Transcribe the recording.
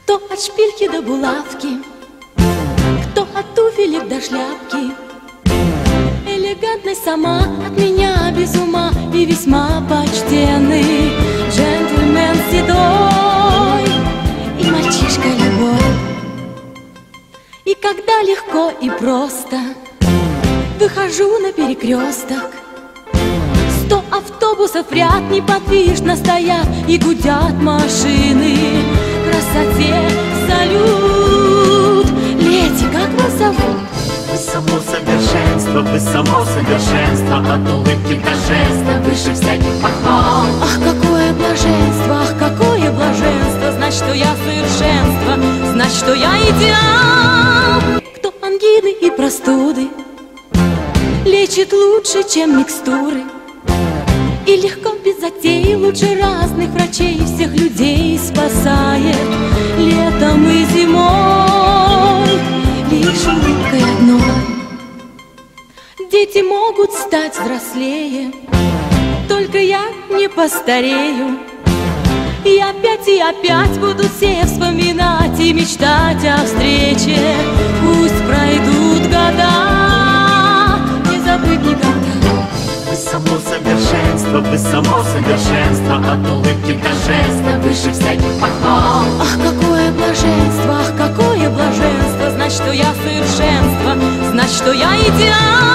Кто от шпильки до булавки, кто от туфелек до шляпки. Элегантность сама от меня без ума и весьма почтенный джентльмен седой и мальчишка любой. И когда легко и просто выхожу на перекресток, 100 автобусов в ряд неподвижно стоят и гудят машины. Красоте салют. Леди, как вас зовут? Вы само совершенство, вы само совершенство, от улыбки до жеста, выше всяких похвал. Ах, какое блаженство, ах, какое блаженство. Знать, что я совершенство, знать, что я идеал. Кто ангины и простуды лечит лучше, чем микстуры, и легко, без затей, лучше разных врачей всех людей спасает летом и зимой лишь улыбкой одной. Дети могут стать взрослее, только я не постарею. И опять будут все вспоминать и мечтать о встрече. Пусть пройдут года, не забыть никогда. Вы само совершенство, вы само совершенство, от улыбки до жеста, выше всяких похвал. Ах, какое блаженство, ах, какое блаженство. Знать, что я совершенство, знать, что я идеал.